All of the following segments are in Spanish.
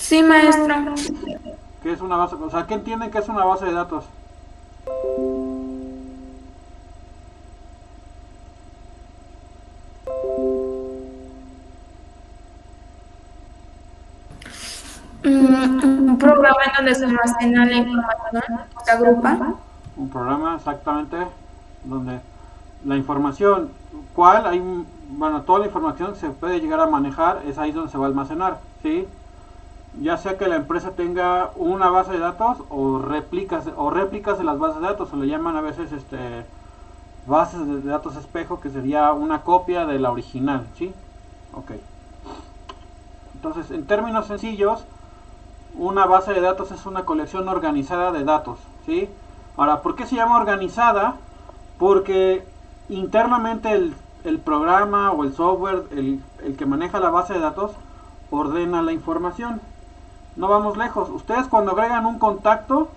Sí, maestro. ¿Qué es una base? O sea, ¿qué entienden que es una base de datos? Un programa en donde se almacena la información, se agrupa. Un programa exactamente donde la información, ¿cuál? Bueno, toda la información se puede llegar a manejar, es ahí donde se va a almacenar, ¿sí? Ya sea que la empresa tenga una base de datos o réplicas de las bases de datos, se le llaman a veces bases de datos espejo, que sería una copia de la original, ¿sí? Ok. Entonces, en términos sencillos, una base de datos es una colección organizada de datos, ¿sí? Ahora, ¿por qué se llama organizada? Porque internamente el programa o el software, el que maneja la base de datos, ordena la información. No vamos lejos. Ustedes cuando agregan un contacto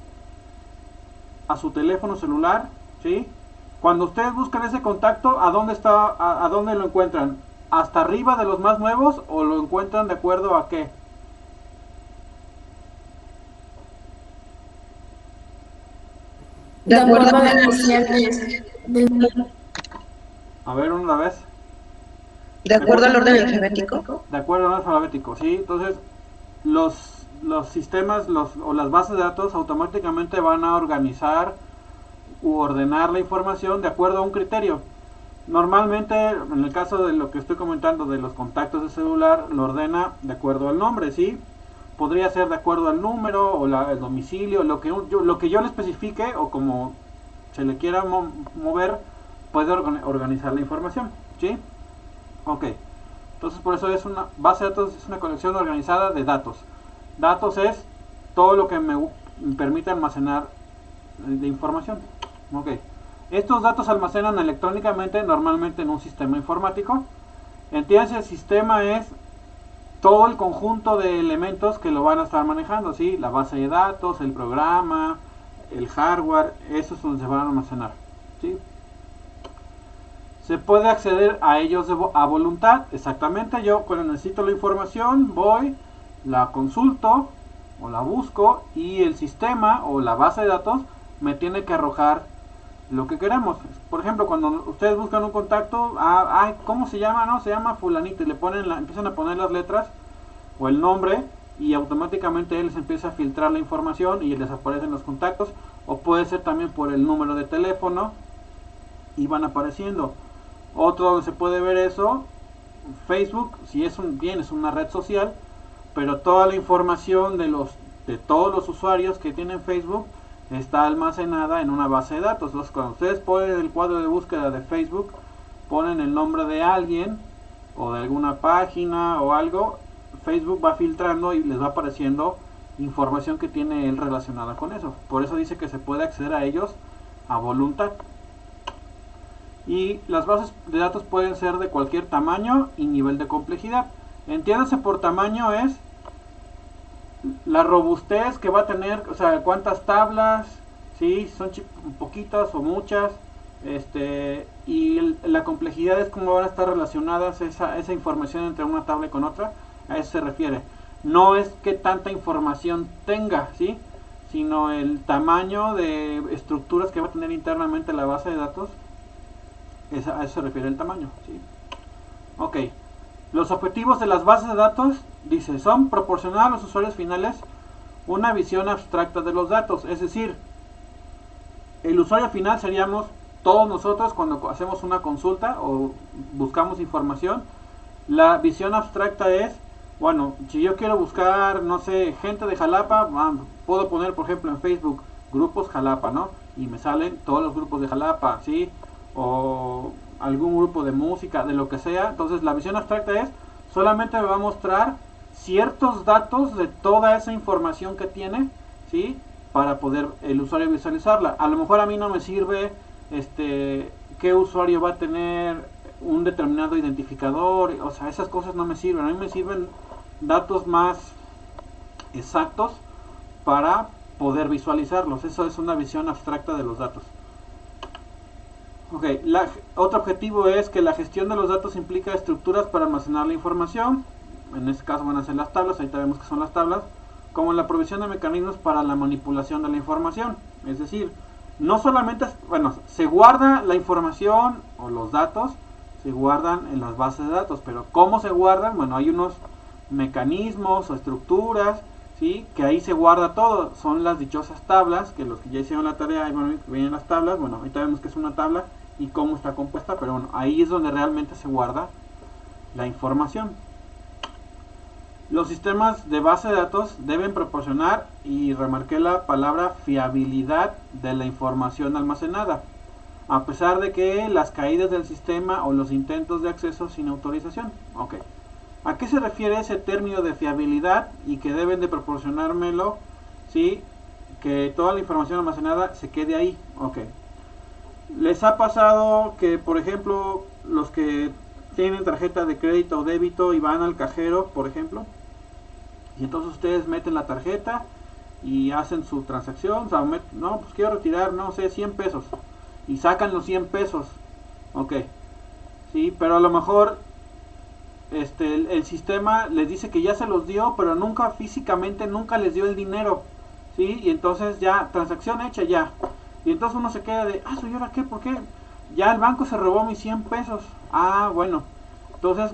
a su teléfono celular, ¿sí? Cuando ustedes buscan ese contacto, ¿a dónde está, a dónde lo encuentran? ¿Hasta arriba de los más nuevos o lo encuentran de acuerdo a qué? De acuerdo a la iniciales del... A ver, una vez. De De acuerdo acuerdo al al orden orden alfabético. De acuerdo al alfabético, ¿sí? Entonces, los sistemas o las bases de datos automáticamente van a organizar u ordenar la información de acuerdo a un criterio. Normalmente, en el caso de lo que estoy comentando de los contactos de celular, lo ordena de acuerdo al nombre, ¿sí? Podría ser de acuerdo al número o el domicilio, lo que yo le especifique o como se le quiera mover, puede organizar la información, ¿sí? Ok. Entonces por eso es una base de datos, es una colección organizada de datos. Datos es todo lo que me permite almacenar de información. Ok. Estos datos se almacenan electrónicamente, normalmente en un sistema informático. Entiendes, el sistema es todo el conjunto de elementos que lo van a estar manejando, ¿sí? La base de datos, el programa, el hardware, eso es donde se van a almacenar, ¿sí? Se puede acceder a ellos a voluntad, exactamente. Yo cuando necesito la información voy, la consulto o la busco y el sistema o la base de datos me tiene que arrojar lo que queremos. Por ejemplo, cuando ustedes buscan un contacto, ¿cómo se llama? No, se llama fulanito y le empiezan a poner las letras o el nombre y automáticamente él les empieza a filtrar la información y les aparecen los contactos, o puede ser también por el número de teléfono y van apareciendo. Otro donde se puede ver eso, Facebook, si es es una red social, pero toda la información de todos los usuarios que tienen Facebook está almacenada en una base de datos. Entonces, cuando ustedes ponen el cuadro de búsqueda de Facebook, ponen el nombre de alguien o de alguna página o algo, Facebook va filtrando y les va apareciendo información que tiene él relacionada con eso. Por eso dice que se puede acceder a ellos a voluntad. Y las bases de datos pueden ser de cualquier tamaño y nivel de complejidad. Entiéndase por tamaño es la robustez que va a tener, o sea, cuántas tablas, ¿sí? Son poquitas o muchas, y la complejidad es cómo van a estar relacionadas esa información entre una tabla y con otra, a eso se refiere. No es que tanta información tenga, ¿sí? Sino el tamaño de estructuras que va a tener internamente la base de datos, a eso se refiere el tamaño, ¿sí? Ok. Los objetivos de las bases de datos, dice, son proporcionar a los usuarios finales una visión abstracta de los datos. Es decir, el usuario final seríamos todos nosotros cuando hacemos una consulta o buscamos información. La visión abstracta es, bueno, si yo quiero buscar, no sé, gente de Jalapa, puedo poner, por ejemplo, en Facebook, grupos Jalapa, ¿no? Y me salen todos los grupos de Jalapa, ¿sí? O algún grupo de música, de lo que sea. Entonces la visión abstracta es, solamente me va a mostrar ciertos datos de toda esa información que tiene, ¿sí? Para poder el usuario visualizarla. A lo mejor a mí no me sirve qué usuario va a tener un determinado identificador, o sea, esas cosas no me sirven. A mí me sirven datos más exactos para poder visualizarlos. Eso es una visión abstracta de los datos. Ok, otro objetivo es que la gestión de los datos implica estructuras para almacenar la información. En este caso van a ser las tablas, ahorita vemos que son las tablas. como la provisión de mecanismos para la manipulación de la información. Es decir, no solamente, bueno, se guarda la información o los datos, se guardan en las bases de datos, pero ¿cómo se guardan? Bueno, hay unos mecanismos o estructuras, ¿sí? Que ahí se guarda todo. Son las dichosas tablas, que los que ya hicieron la tarea, bueno, vienen las tablas. Bueno, ahorita vemos que es una tabla y cómo está compuesta, pero bueno, ahí es donde realmente se guarda la información. Los sistemas de base de datos deben proporcionar, y remarqué la palabra fiabilidad de la información almacenada, a pesar de que las caídas del sistema o los intentos de acceso sin autorización. Ok. ¿A qué se refiere ese término de fiabilidad y que deben de proporcionármelo? ¿Sí? Que toda la información almacenada se quede ahí. Ok. ¿Les ha pasado que, por ejemplo, los que tienen tarjeta de crédito o débito y van al cajero, por ejemplo, y entonces ustedes meten la tarjeta y hacen su transacción? O sea, no, pues quiero retirar, no sé, 100 pesos, y sacan los 100 pesos. Ok. Sí, pero a lo mejor el sistema les dice que ya se los dio, pero nunca físicamente, nunca les dio el dinero, ¿sí? Y entonces ya, transacción hecha ya. Y entonces uno se queda de, ¿y ahora qué? ¿Por qué? Ya el banco se robó mis 100 pesos. Bueno. Entonces,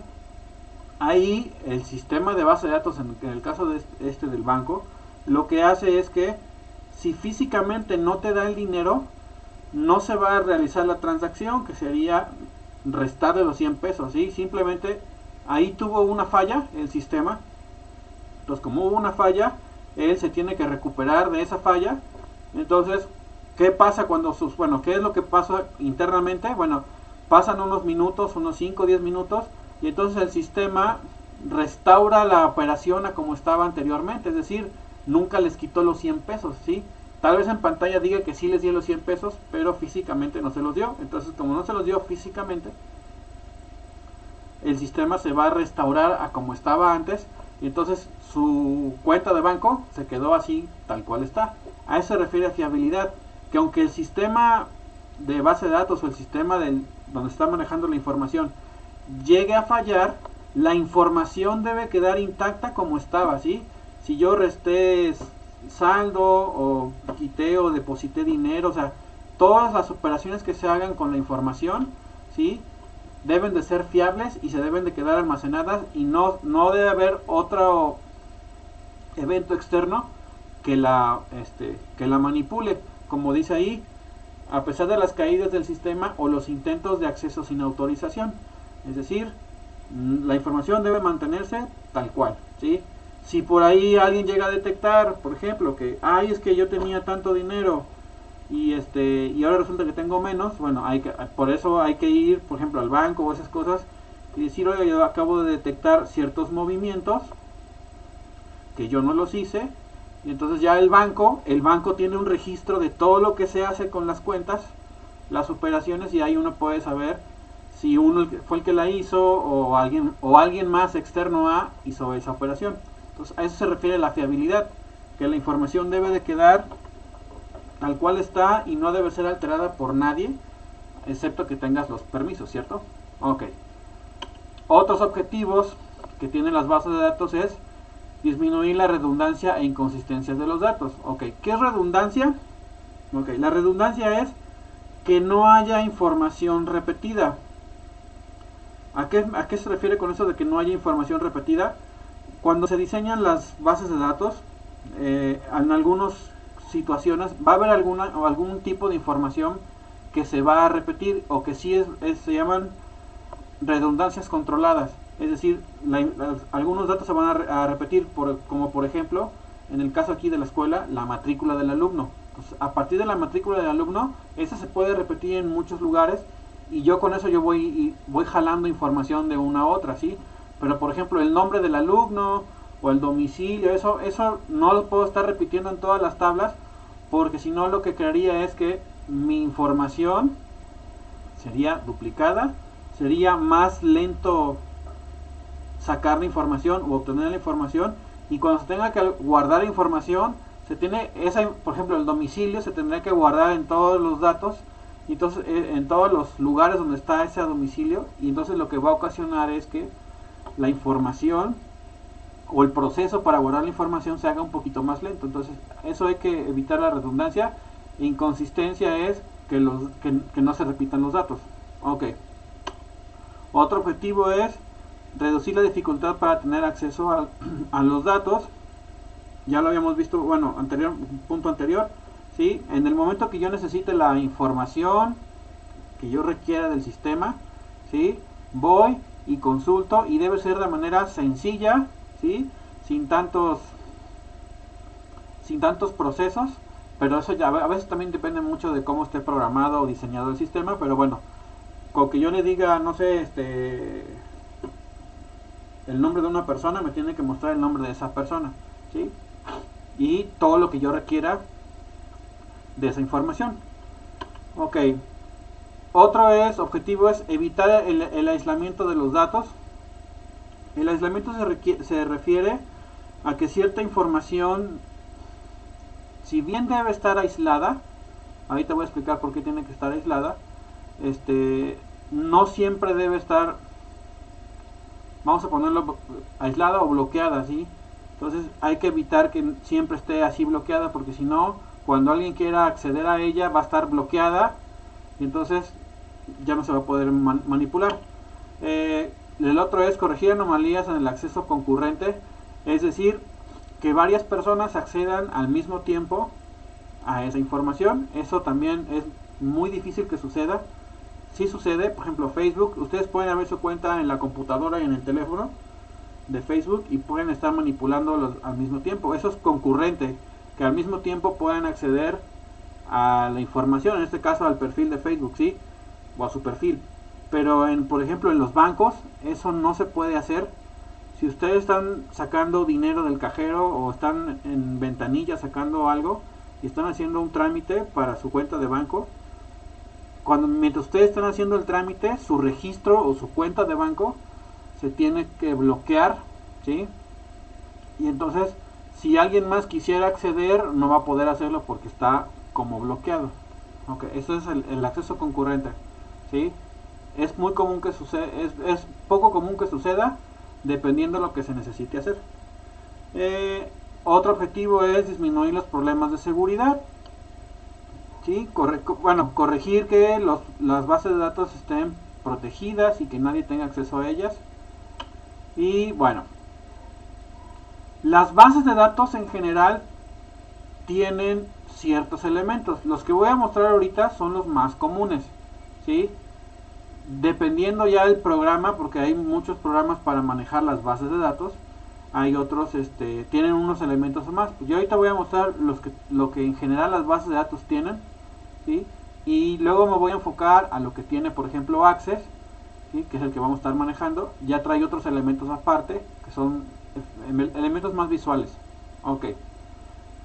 ahí el sistema de base de datos, en el caso de del banco, lo que hace es que si físicamente no te da el dinero, no se va a realizar la transacción, que sería restar de los 100 pesos, ¿sí? Simplemente ahí tuvo una falla el sistema. Entonces, como hubo una falla, él se tiene que recuperar de esa falla. Entonces, ¿qué pasa cuando qué es lo que pasa internamente? Bueno, pasan unos minutos, unos 5 o 10 minutos, y entonces el sistema restaura la operación a como estaba anteriormente. Es decir, nunca les quitó los 100 pesos, ¿sí? Tal vez en pantalla diga que sí les dio los 100 pesos, pero físicamente no se los dio. Entonces, como no se los dio físicamente, el sistema se va a restaurar a como estaba antes, y entonces su cuenta de banco se quedó así, tal cual está. A eso se refiere a fiabilidad, que aunque el sistema de base de datos o el sistema donde está manejando la información llegue a fallar, la información debe quedar intacta como estaba, ¿sí? Si yo resté saldo o quité o deposité dinero, o sea, todas las operaciones que se hagan con la información, ¿sí? Deben de ser fiables y se deben de quedar almacenadas, y no debe haber otro evento externo que la manipule, como dice ahí, a pesar de las caídas del sistema o los intentos de acceso sin autorización. Es decir, la información debe mantenerse tal cual, ¿sí? Si por ahí alguien llega a detectar, por ejemplo, que es que yo tenía tanto dinero y ahora resulta que tengo menos, bueno, por eso hay que ir, por ejemplo, al banco o esas cosas y decir, oye, yo acabo de detectar ciertos movimientos que yo no los hice. Y entonces ya el banco tiene un registro de todo lo que se hace con las cuentas, las operaciones, y ahí uno puede saber si uno fue el que la hizo o alguien más externo hizo esa operación. Entonces, a eso se refiere la fiabilidad, que la información debe de quedar tal cual está y no debe ser alterada por nadie, excepto que tengas los permisos, ¿cierto? Ok. Otros objetivos que tienen las bases de datos es disminuir la redundancia e inconsistencias de los datos. Ok, ¿qué es redundancia? Ok, la redundancia es que no haya información repetida. ¿A qué se refiere con eso de que no haya información repetida? Cuando se diseñan las bases de datos, en algunas situaciones va a haber algún tipo de información que se va a repetir, o que sí se llaman redundancias controladas. Es decir, algunos datos se van a repetir, como por ejemplo, en el caso aquí de la escuela, la matrícula del alumno. Pues, a partir de la matrícula del alumno, esa se puede repetir en muchos lugares, y yo con eso yo voy jalando información de una a otra, ¿sí? Pero por ejemplo, el nombre del alumno o el domicilio, eso no lo puedo estar repitiendo en todas las tablas, porque si no, lo que crearía es que mi información sería duplicada, sería más lento sacar la información o obtener la información, y cuando se tenga que guardar información, por ejemplo, el domicilio se tendría que guardar en todos los datos, y entonces en todos los lugares donde está ese domicilio, y entonces lo que va a ocasionar es que la información o el proceso para guardar la información se haga un poquito más lento. Entonces eso hay que evitar la redundancia. Inconsistencia es que no se repitan los datos. Ok. Otro objetivo es reducir la dificultad para tener acceso a los datos. Ya lo habíamos visto, bueno, punto anterior, ¿sí? En el momento que yo necesite la información que yo requiera del sistema, ¿sí? Voy y consulto, y debe ser de manera sencilla, ¿sí? Sin tantos procesos, pero eso ya a veces también depende mucho de cómo esté programado o diseñado el sistema. Pero bueno, con que yo le diga, no sé, el nombre de una persona, me tiene que mostrar el nombre de esa persona, ¿sí? Y todo lo que yo requiera de esa información. Ok. Otro objetivo es evitar el aislamiento de los datos. El aislamiento se refiere a que cierta información, si bien debe estar aislada, ahorita voy a explicar por qué tiene que estar aislada, no siempre debe estar, vamos a ponerlo, aislada o bloqueada, ¿sí? Entonces hay que evitar que siempre esté así bloqueada, porque si no, cuando alguien quiera acceder a ella va a estar bloqueada y entonces ya no se va a poder manipular. El otro es corregir anomalías en el acceso concurrente, es decir, que varias personas accedan al mismo tiempo a esa información. Eso también es muy difícil que suceda. Si sucede, por ejemplo, Facebook, ustedes pueden abrir su cuenta en la computadora y en el teléfono de Facebook y pueden estar manipulándolos al mismo tiempo. Eso es concurrente, que al mismo tiempo puedan acceder a la información, en este caso al perfil de Facebook, ¿sí? O a su perfil. Pero por ejemplo, en los bancos eso no se puede hacer. Si ustedes están sacando dinero del cajero o están en ventanilla sacando algo y están haciendo un trámite para su cuenta de banco, mientras ustedes están haciendo el trámite, su registro o su cuenta de banco se tiene que bloquear, ¿sí? Y entonces, si alguien más quisiera acceder, no va a poder hacerlo porque está como bloqueado. Okay, eso es el acceso concurrente, ¿sí? Es muy común que suceda, es poco común que suceda, dependiendo de lo que se necesite hacer. Otro objetivo es disminuir los problemas de seguridad, ¿sí? Corregir que las bases de datos estén protegidas y que nadie tenga acceso a ellas. Y bueno, las bases de datos en general tienen ciertos elementos. Los que voy a mostrar ahorita son los más comunes, ¿sí? Dependiendo ya del programa, porque hay muchos programas para manejar las bases de datos, hay otros tienen unos elementos más. Yo ahorita voy a mostrar lo que en general las bases de datos tienen, ¿sí? Y luego me voy a enfocar a lo que tiene, por ejemplo, Access, ¿sí? Que es el que vamos a estar manejando. Ya trae otros elementos aparte, que son elementos más visuales. Ok.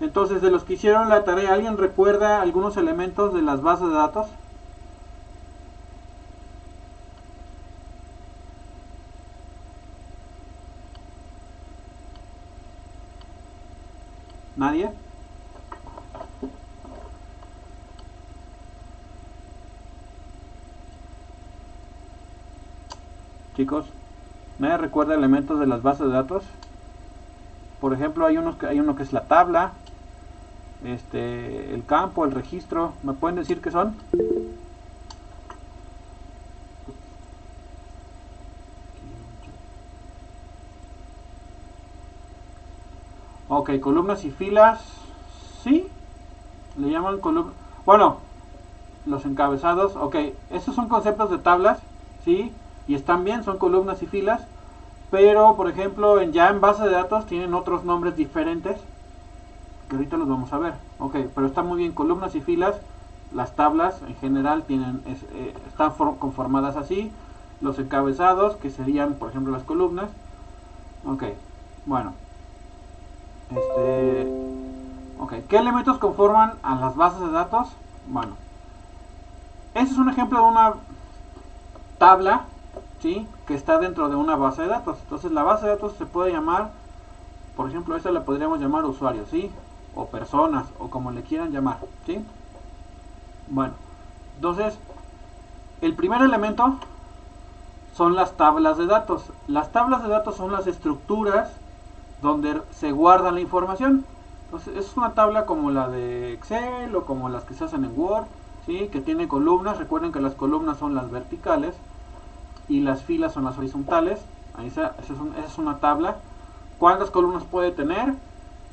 Entonces, de los que hicieron la tarea, ¿alguien recuerda algunos elementos de las bases de datos? ¿Nadie? Chicos, ¿nadie recuerda elementos de las bases de datos? Por ejemplo, hay uno que es la tabla, el campo, el registro. ¿Me pueden decir qué son? Ok, columnas y filas. ¿Sí? Le llaman columnas. Bueno, los encabezados. Ok, estos son conceptos de tablas, ¿sí? Y están bien, son columnas y filas. Pero, por ejemplo, ya en base de datos tienen otros nombres diferentes, que ahorita los vamos a ver. Ok, pero está muy bien, columnas y filas. Las tablas en general están conformadas así. Los encabezados, que serían, por ejemplo, las columnas. Ok, bueno. Ok, ¿qué elementos conforman a las bases de datos? Bueno, este es un ejemplo de una tabla, ¿sí? Que está dentro de una base de datos. Entonces la base de datos se puede llamar, por ejemplo, esta la podríamos llamar usuarios, ¿sí? O personas, o como le quieran llamar, ¿sí? Bueno, entonces el primer elemento son las tablas de datos. Las tablas de datos son las estructuras donde se guarda la información. Entonces es una tabla como la de Excel o como las que se hacen en Word, ¿sí? Que tiene columnas. Recuerden que las columnas son las verticales y las filas son las horizontales. Ahí esa es una tabla. ¿Cuántas columnas puede tener?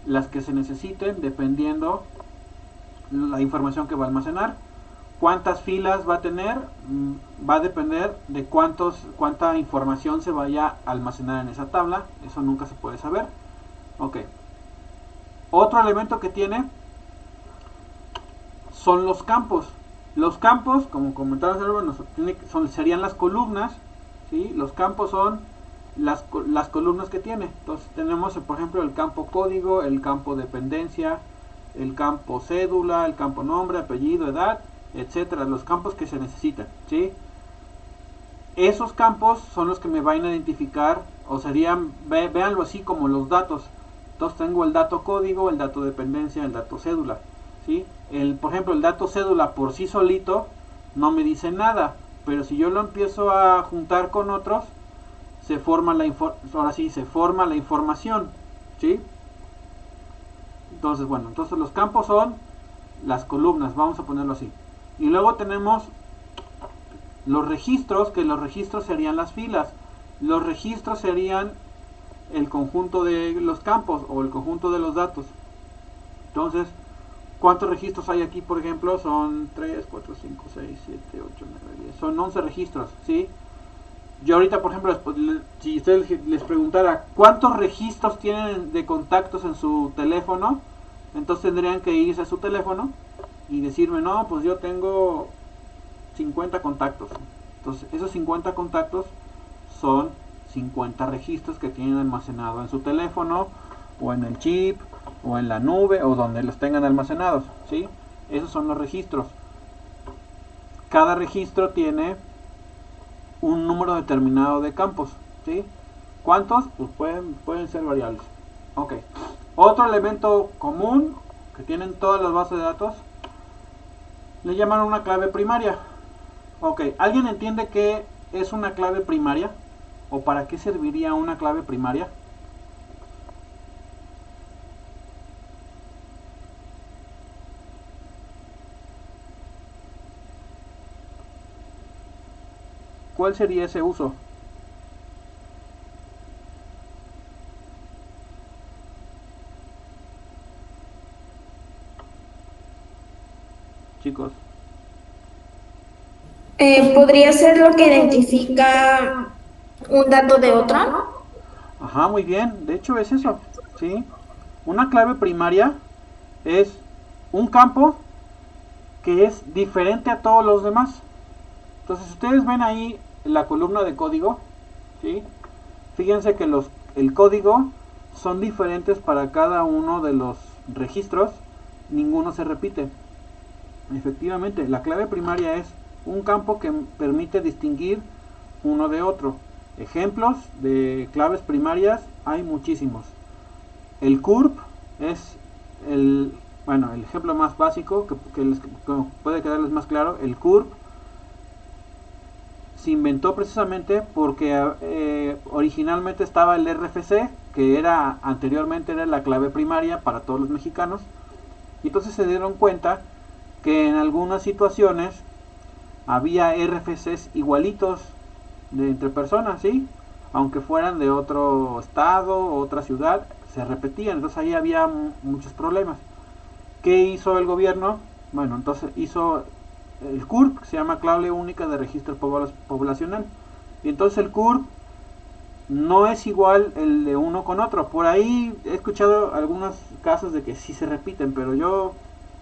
Las que se necesiten dependiendo la información que va a almacenar. ¿Cuántas filas va a tener? Va a depender de cuánta información se vaya a almacenar en esa tabla. Eso nunca se puede saber. Ok. Otro elemento que tiene son los campos. Los campos, como comentaba, serían las columnas, ¿sí? Los campos son las columnas que tiene. Entonces tenemos, por ejemplo, el campo código, el campo dependencia, el campo cédula, el campo nombre, apellido, edad, etcétera, los campos que se necesitan, ¿sí? Esos campos son los que me van a identificar, o serían, véanlo así como los datos. Entonces tengo el dato código, el dato dependencia, el dato cédula, ¿sí? Por ejemplo, el dato cédula por sí solito no me dice nada, pero si yo lo empiezo a juntar con otros, se forma la información, ¿sí? Entonces, bueno, entonces los campos son las columnas, vamos a ponerlo así. Y luego tenemos los registros, que los registros serían las filas. Los registros serían el conjunto de los campos o el conjunto de los datos. Entonces, ¿cuántos registros hay aquí? Por ejemplo, son 3, 4, 5, 6, 7, 8, 9, 10. Son 11 registros, ¿sí? Yo ahorita, por ejemplo, si ustedes les preguntara ¿cuántos registros tienen de contactos en su teléfono? Entonces tendrían que irse a su teléfono y decirme, no, pues yo tengo 50 contactos. Entonces esos 50 contactos son 50 registros que tienen almacenado en su teléfono o en el chip o en la nube o donde los tengan almacenados, ¿sí? Esos son los registros. Cada registro tiene un número determinado de campos, ¿sí? ¿Cuántos? Pues pueden ser variables. Ok. Otro elemento común que tienen todas las bases de datos le llaman una clave primaria. Ok, ¿alguien entiende qué es una clave primaria? ¿O para qué serviría una clave primaria? ¿Cuál sería ese uso? Chicos. ¿Podría ser lo que identifica un dato de otro? Ajá, muy bien. De hecho es eso, ¿sí? Una clave primaria es un campo que es diferente a todos los demás. Entonces, ustedes ven ahí la columna de código, ¿sí? Fíjense que el código son diferentes para cada uno de los registros, ninguno se repite. Efectivamente, la clave primaria es un campo que permite distinguir uno de otro. Ejemplos de claves primarias hay muchísimos. El CURP es el ejemplo más básico que puede quedarles más claro. El CURP se inventó precisamente porque originalmente estaba el RFC, que anteriormente era la clave primaria para todos los mexicanos, y entonces se dieron cuenta que en algunas situaciones había RFCs igualitos entre personas, ¿sí? Aunque fueran de otro estado o otra ciudad, se repetían, entonces ahí había muchos problemas. ¿Qué hizo el gobierno? Bueno, entonces hizo el CURP, que se llama Clave Única de Registro Poblacional. Y entonces el CURP no es igual el de uno con otro. Por ahí he escuchado algunos casos de que sí se repiten, pero yo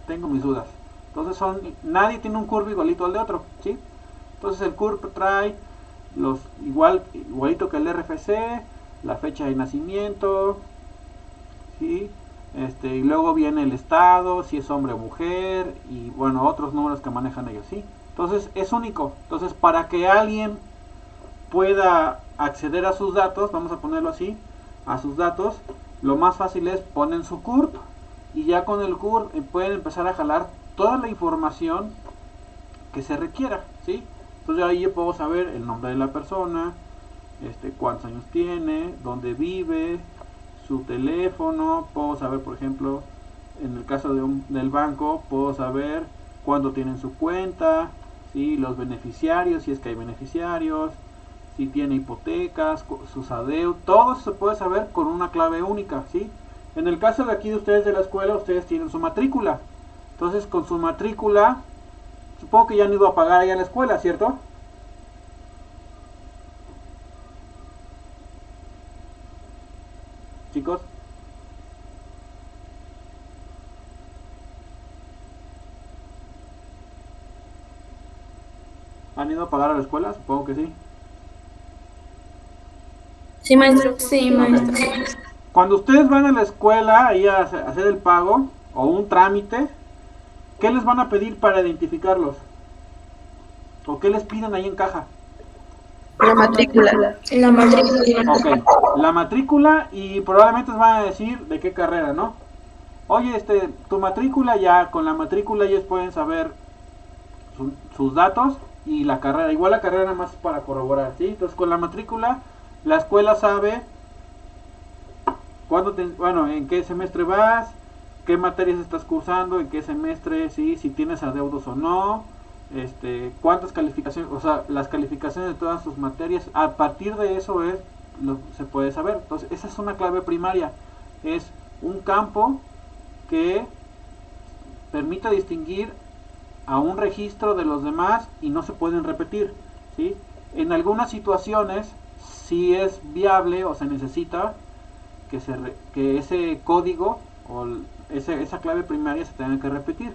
tengo mis dudas. Entonces nadie tiene un CURP igualito al de otro, ¿sí? Entonces el CURP trae igualito que el RFC, la fecha de nacimiento, ¿sí? Y luego viene el estado, si es hombre o mujer, y bueno, otros números que manejan ellos, ¿sí? Entonces es único. Entonces, para que alguien pueda acceder a sus datos, vamos a ponerlo así, a sus datos, lo más fácil es poner su CURP, y ya con el CURP pueden empezar a jalar toda la información que se requiera, ¿sí? Entonces ahí yo puedo saber el nombre de la persona, cuántos años tiene, dónde vive, su teléfono, puedo saber, por ejemplo, en el caso del banco, puedo saber cuándo tienen su cuenta, ¿sí? Los beneficiarios, si es que hay beneficiarios, si tiene hipotecas, sus adeudos, todo eso se puede saber con una clave única, ¿sí? En el caso de aquí de ustedes de la escuela, ustedes tienen su matrícula. Entonces, con su matrícula, supongo que ya han ido a pagar allá a la escuela, ¿cierto? Chicos. ¿Han ido a pagar a la escuela? Supongo que sí. Sí, maestro. Sí, maestro. Okay. Cuando ustedes van a la escuela ahí a hacer el pago o un trámite, ¿qué les van a pedir para identificarlos? ¿O qué les piden ahí en caja? La matrícula. La matrícula. Ok, la matrícula y probablemente les van a decir de qué carrera, ¿no? Oye, tu matrícula, ya con la matrícula ellos pueden saber sus datos y la carrera. Igual la carrera nada más es para corroborar, ¿sí? Entonces con la matrícula la escuela sabe en qué semestre vas, qué materias estás cursando, en qué semestre, ¿sí? Si tienes adeudos o no, cuántas calificaciones, o sea, las calificaciones de todas tus materias. A partir de eso se puede saber. Entonces esa es una clave primaria, es un campo que permite distinguir a un registro de los demás y no se pueden repetir, ¿sí? En algunas situaciones sí es viable o se necesita que ese código o esa clave primaria se tenga que repetir,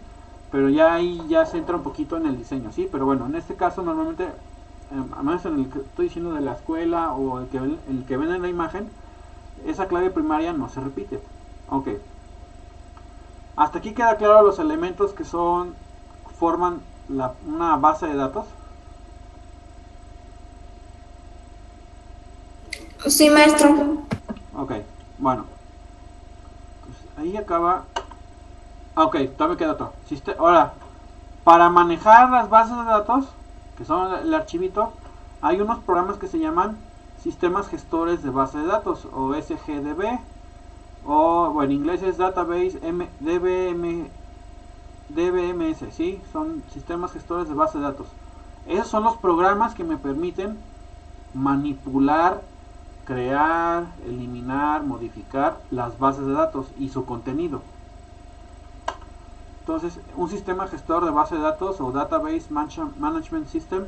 pero ya ahí ya se entra un poquito en el diseño, ¿sí? Pero bueno, en este caso normalmente, al menos en el que estoy diciendo de la escuela o el que ven en la imagen, esa clave primaria no se repite. Ok. Hasta aquí queda claro los elementos que forman una base de datos. Sí, maestro. Ok, bueno. Pues ahí acaba. Ok, todavía queda otro. Ahora, para manejar las bases de datos, que son el archivito, hay unos programas que se llaman sistemas gestores de base de datos, o SGDB, o en inglés es Database DBMS, ¿sí? Son sistemas gestores de base de datos. Esos son los programas que me permiten manipular, crear, eliminar, modificar las bases de datos y su contenido. Entonces, un sistema gestor de base de datos o Database Management System,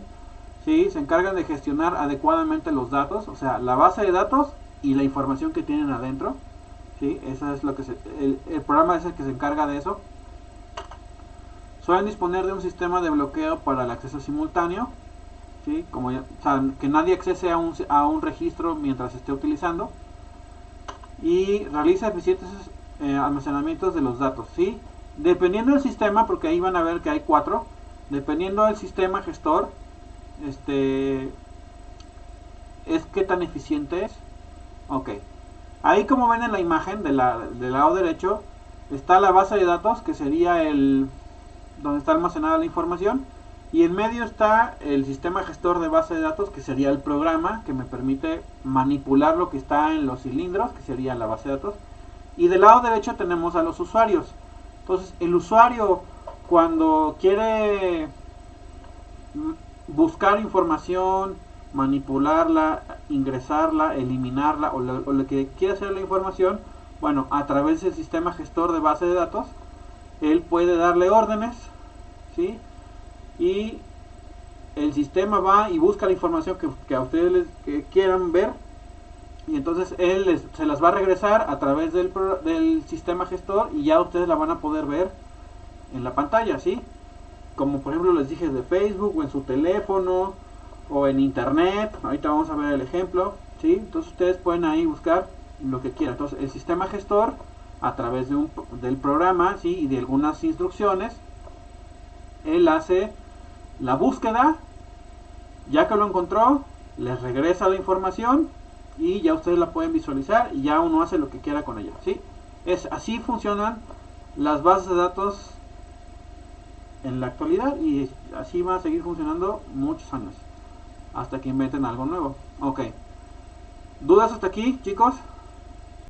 ¿sí? Se encargan de gestionar adecuadamente los datos, o sea, la base de datos y la información que tienen adentro, ¿sí? Eso es lo que el programa es el que se encarga de eso. Suelen disponer de un sistema de bloqueo para el acceso simultáneo, ¿sí? O sea, que nadie accese a un registro mientras esté utilizando, y realiza eficientes almacenamientos de los datos, ¿sí? Dependiendo del sistema, porque ahí van a ver que hay 4, dependiendo del sistema gestor, es qué tan eficiente es. Ok, ahí como ven en la imagen del lado derecho está la base de datos, que sería donde está almacenada la información, y en medio está el sistema gestor de base de datos, que sería el programa que me permite manipular lo que está en los cilindros, que sería la base de datos, y del lado derecho tenemos a los usuarios. Entonces el usuario, cuando quiere buscar información, manipularla, ingresarla, eliminarla, o lo que quiere hacer la información, bueno, a través del sistema gestor de base de datos, él puede darle órdenes, ¿sí? Y el sistema va y busca la información que a ustedes que quieran ver, y entonces él se las va a regresar a través del sistema gestor, y ya ustedes la van a poder ver en la pantalla, ¿sí? Como por ejemplo les dije, de Facebook, o en su teléfono, o en internet. Ahorita vamos a ver el ejemplo, ¿sí? Entonces ustedes pueden ahí buscar lo que quieran. Entonces el sistema gestor, a través del programa, ¿sí? Y de algunas instrucciones, él hace la búsqueda, ya que lo encontró, les regresa la información y ya ustedes la pueden visualizar, y ya uno hace lo que quiera con ella, ¿sí? Así funcionan las bases de datos en la actualidad, y así va a seguir funcionando muchos años, hasta que inventen algo nuevo. Ok, ¿dudas hasta aquí, chicos?